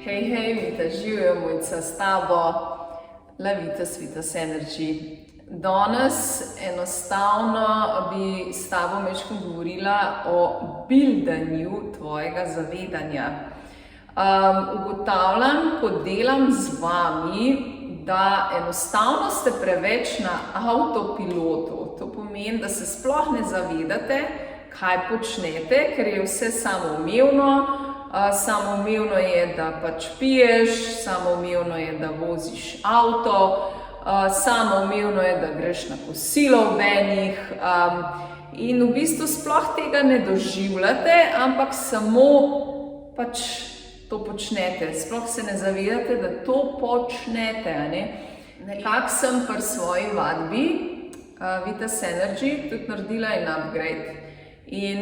Hej, Vita, živijo mojca s tabo, la Vitas Energy. Danes enostavno bi s tabo mečko govorila o bildanju tvojega zavedanja. Ugotavljam, ko delam z vami, da enostavno ste preveč na avtopilotu. To pomeni, da se sploh ne zavedate, kaj počnete, ker je vse samoumevno. Samoumevno je, da pač piješ, samoumevno je, da voziš avto, samoumevno je, da greš na kosilo ob enih in v bistvu sploh tega ne doživljate, ampak samo pač to počnete. Sploh se ne zavedate, da to počnete. Nekako sem pri svoji vadbi Vitas Energy tudi naredila en upgrade. In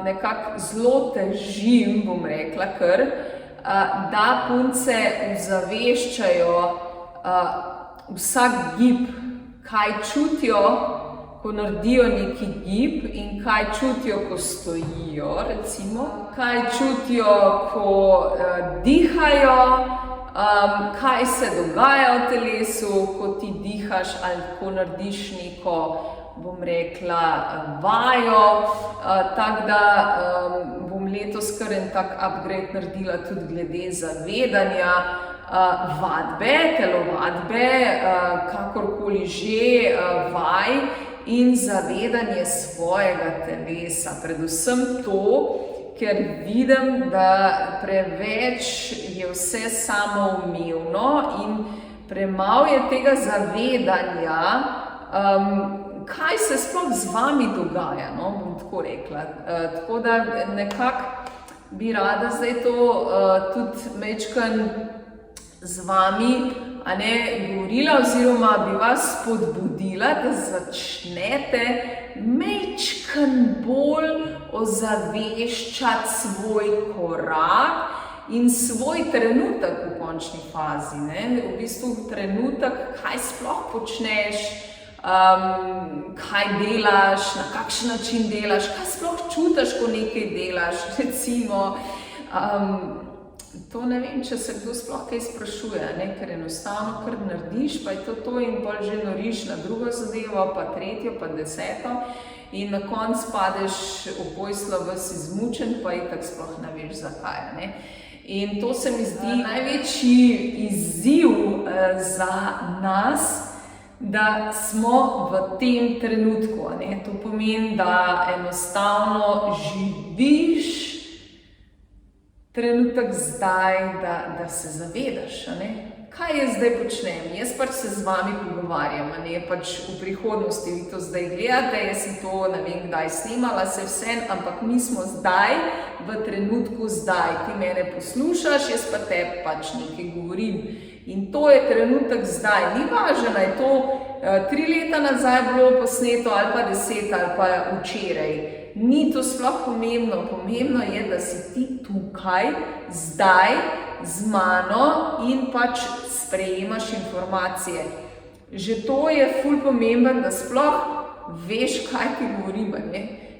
nekako zelo težim, bom rekla, da punce ozaveščajo vsak gib, kaj čutijo, ko naredijo neki gib in kaj čutijo, ko stojijo, recimo, kaj čutijo, ko dihajo, kaj se dogaja v telesu, ko ti dihaš ali ko narediš neko, bom rekla, vajo, tako da bom letos kar en tak upgrade naredila tudi glede zavedanja, vadbe, telovadbe, kakorkoli že, vaj in zavedanje svojega telesa. Predvsem to, ker vidim, da preveč je vse samoumevno in premalo je tega zavedanja, kaj se sploh z vami dogaja, no, bom tako rekla. Tako da nekako bi rada zdaj to tudi majčkeno z vami govorila oziroma bi vas spodbudila, da začnete majčkeno bolj ozaveščati svoj korak in svoj trenutek v končni fazi. V bistvu trenutek, kaj sploh počneš, kaj delaš, na kakšen način delaš, kaj sploh čutiš, ko nekaj delaš, recimo. To ne vem, če se kdo sploh kaj sprašuje, ker enostavno kar narediš, pa je to in bolj že noriš na drugo zadevo, pa tretjo, pa deseto in na koncu padeš v poslo ves izmučen, pa itak sploh ne veš zakaj. In to se mi zdi največji izziv za nas, da smo v tem trenutku. To pomeni, da enostavno živiš trenutek zdaj, da se zavedaš, kaj jaz zdaj počnem. Jaz pač se z vami pogovarjam, pač v prihodnosti vi to zdaj gledate, jaz sem to ne vem kdaj snimala, se vsem, ampak mi smo zdaj v trenutku zdaj. Ti mene poslušaš, jaz pa te pač nekaj govorim. In to je trenutek zdaj. Ni važno, da je to 3 leta nazaj bilo posneto ali pa 10 ali pa včeraj. Ni to sploh pomembno. Pomembno je, da si ti tukaj, zdaj, z mano in pač sprejemaš informacije. Že to je ful pomembno, da sploh veš, kaj ti govorim,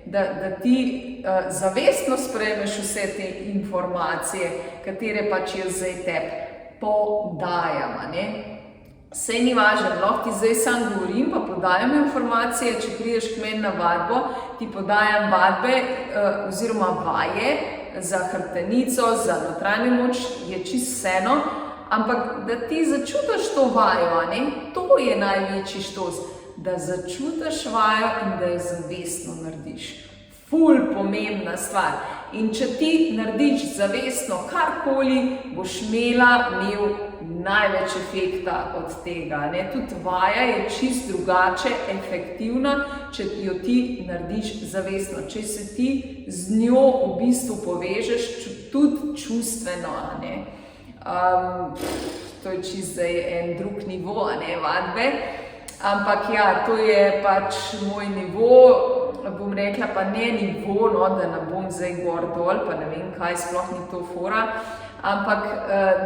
da ti zavestno sprejmeš vse te informacije, katere pač jaz zdaj tebi podajam. Sej ni važno, lahko ti zdaj sam govorim, pa podajam informacije, če prideš k meni na vadbo, ti podajam vadbe oziroma vaje za hrbtenico, za notranjo moč, je čisto vseeno, ampak da ti začutiš to vajo, to je največji štos, da začutiš vajo in da jo zavestno narediš. Ful pomembna stvar. In če ti narediš zavestno karkoli, boš imel največ efekta od tega. Tudi vaja je čist drugače efektivna, če jo ti narediš zavestno. Če se ti z njo v bistvu povežeš tudi čustveno. To je čist zdaj en drug nivo vadbe. Ampak ja, to je pač moj nivo, bom rekla pa ne nivo, da ne bom zdaj gor dol, pa ne vem kaj, sploh ni to fora, ampak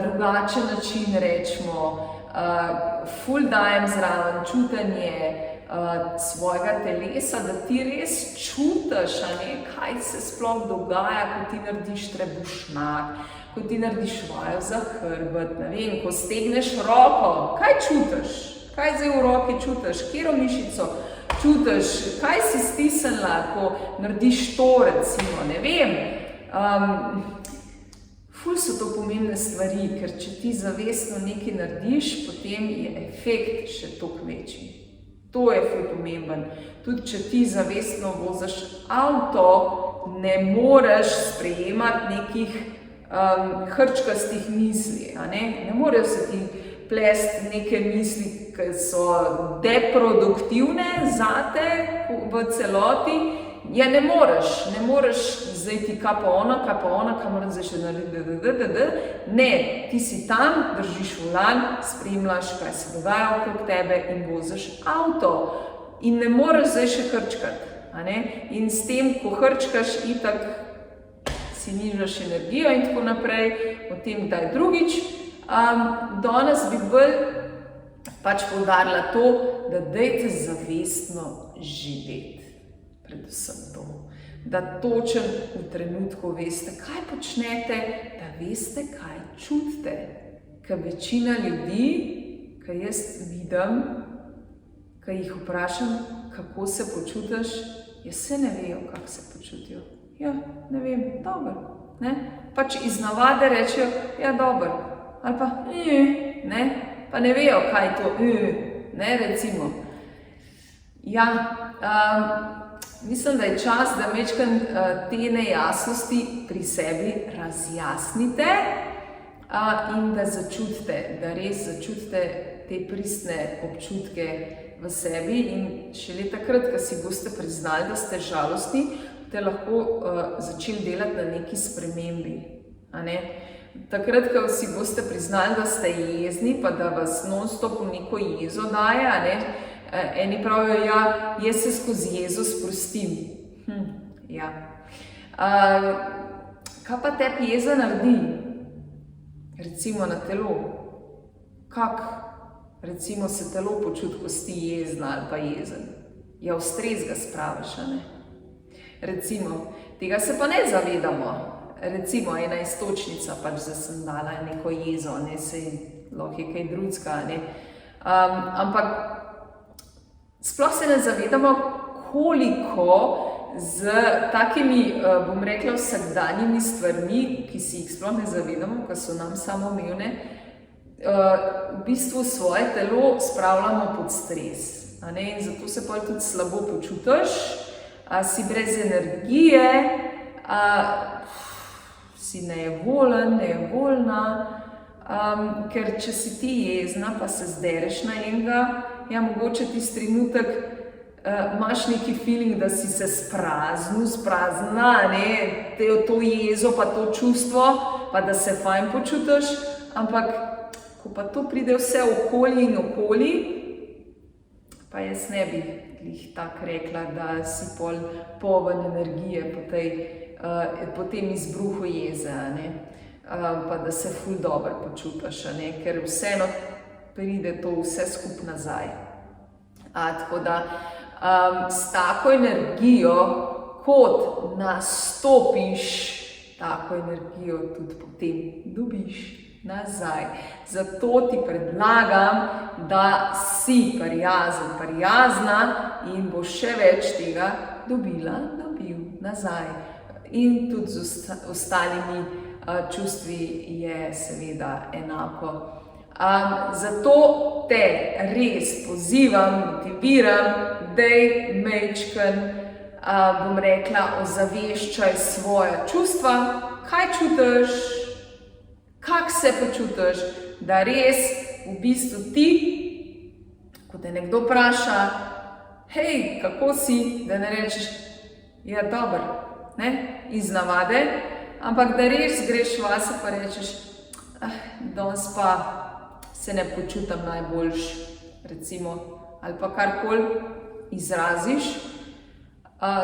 drugačen način rečemo, ful dajem zraven čutenje, svojega telesa, da ti res čutiš, kaj se sploh dogaja, ko ti narediš trebušnak, ko ti narediš vajo za hrbet, ne vem, ko stegneš roko, kaj čutiš? Kaj zdaj v roki čutiš? Katero mišico čutiš? Kaj si stisnila, ko narediš to, recimo, ne vem. Ful so to pomembne stvari, ker če ti zavestno nekaj narediš, potem je efekt še toliko večji. To je ful pomemben. Tudi če ti zavestno voziš avto, ne moreš sprejemati nekih hrčkastih misli. Ne morejo se ti plesti neke misli, ki so deproduktivne zate v celoti. Ja, ne moreš zdaj ti kaj pa ona, kaj moram zdaj še narediti, Ne, ti si tam, držiš volan, spremljaš, kaj se dogaja okrog tebe in voziš avto. In ne moreš zdaj še hrčkati. In s tem, ko hrčkaš, itak si nižaš energijo in tako naprej, o tem kdaj drugič. Danes bi bolj poudarila to, da dajte zavestno živeti. Predvsem to, da točen v trenutku veste, kaj počnete, da veste, kaj čutite. Ker večina ljudi, ki jaz vidim, ki jih vprašam, kako se počutiš, se ne vejo, kako se počutijo. Ja, ne vem, dobro. Iz navade rečejo, ja, dobro. Ali pa, ne, pa ne vejo, kaj je to, recimo. Ja, mislim, da je čas, da majčkeno te nejasnosti pri sebi razjasnite in da začutite, da res začutite te pristne občutke v sebi in šele takrat, ko si boste priznali, da ste žalostni, boste lahko začeli delati na neki spremembi. Takrat, ko si boste priznali, da ste jezni, pa da vas non-stop v neko jezo daje, eni pravijo, ja, jaz se skozi jezo sprostim. Ja. Kaj pa tebi jeza naredi? Recimo na telo. Kako, recimo, se telo počuti, ko si jezna ali pa jezen? Ja, v stres ga spraviš, Recimo, tega se pa ne zavedamo. Recimo, ena istočnica za sandala neko jezo, sej lahko je kaj drugega, ampak sploh se ne zavedamo, koliko z takimi, bom rekla, vsakdanjimi stvarmi, ki si jih sploh ne zavedamo, ki so nam samoumevne, v bistvu svoje telo spravljamo pod stres. In zato se pa tudi slabo počutiš, si brez energije, si nejevoljen, nejevoljna, ker če si ti jezna, pa se zdereš na enega, ja, mogoče tisti trenutek imaš neki feeling, da si se spraznila, to jezo pa to čustvo, pa da se fajn počutiš, ampak ko pa to pride vse okoli in okoli, pa jaz ne bi tako rekla, da si poln energije po tem izbruhu jeze, pa da se ful dobro počutiš, ker vseeno pride to vse skupaj nazaj. Tako da s tako energijo, kot nastopiš, tako energijo tudi potem dobiš nazaj. Zato ti predlagam, da si prijazna in boš še več tega dobil nazaj. In tudi z ostalimi čustvi je seveda enako. Zato te res pozivam, motiviram, daj majčkeno, bom rekla, ozaveščaj svoja čustva, kaj čutiš, kako se počutiš, da res v bistvu ti, ko te nekdo vpraša, hej, kako si, da ne rečeš, ja, dobro, iz navade, ampak da res greš vase pa rečeš, danes pa se ne počutim najboljš, recimo, ali pa karkoli izraziš,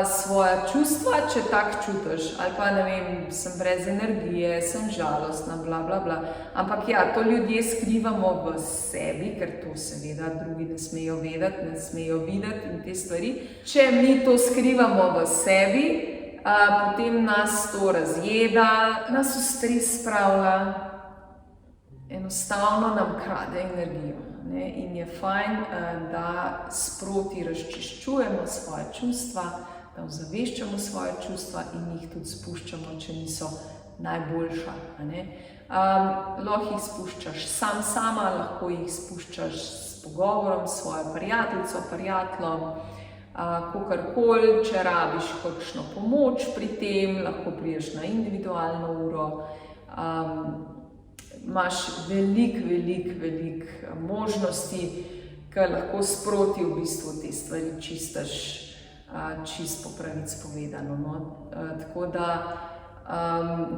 svoja čustva, če tak čutiš, ali pa ne vem, sem brez energije, sem žalostna, bla, bla, bla. Ampak ja, to ljudje skrivamo v sebi, ker to seveda drugi ne smejo vedeti, ne smejo videti in te stvari. Če mi to skrivamo v sebi, potem nas to razjeda, nas v stres spravlja, enostavno nam krade energijo. In je fajn, da sproti razčiščujemo svoje čustva, da ozaveščamo svoje čustva in jih tudi spuščamo, če niso najboljša. Lahko jih spuščaš sama, lahko jih spuščaš s pogovorom s svojo prijateljico, prijateljem, kakorkoli, če rabiš kakšno pomoč pri tem, lahko prideš na individualno uro. Imaš veliko možnosti, ki lahko sproti v bistvu te stvari čistaš, čisto po pravici povedano. Tako da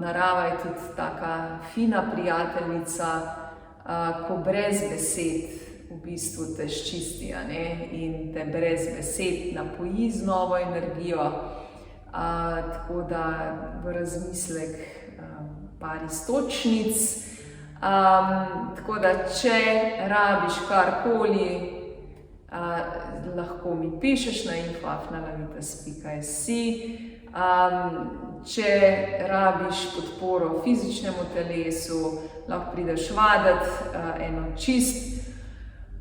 narava je tudi taka fina prijateljica, ko brez besed v bistvu te ščisti, in te brez besed napoji z novo energijo. Tako da v razmislek par iztočnic. Tako da, če rabiš karkoli, lahko mi pišeš na info@navitas.si. Če rabiš podporo fizičnemu telesu, lahko prideš vaditi eno čist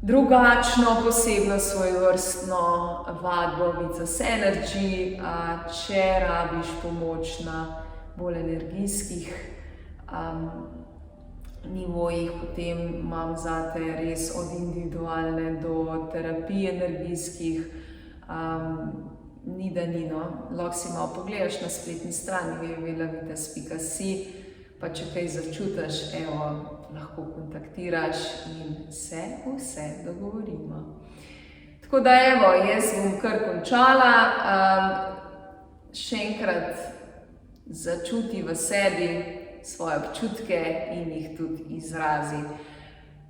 drugačno, posebno svojevrstno vadbo Vitas Energy. Če rabiš pomoč na bolj energijskih nivojih, potem imam zate res od individualne do terapij energijskih. Ni da ni, no. Lahko si malo pogledaš na spletni strani www.navitas.si, pa če kaj začutiš, lahko kontaktiraš in se vse dogovorimo. Tako da jaz bom kar končala. Še enkrat začuti v sebi svoje občutke in jih tudi izrazi.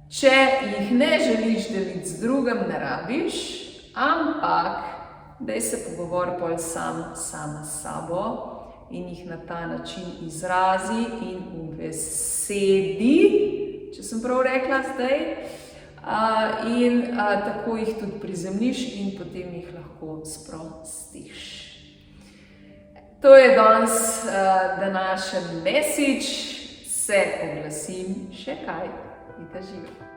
Če jih ne želiš deliti z drugim, ne rabiš, ampak daj se pogovori pol sama s sabo in jih na ta način izrazi in ubesedi, če sem prav rekla zdaj, in tako jih tudi prizemljiš in potem jih lahko sprostiš. To je danes današnji message, se oglasim še kaj, vidite živo.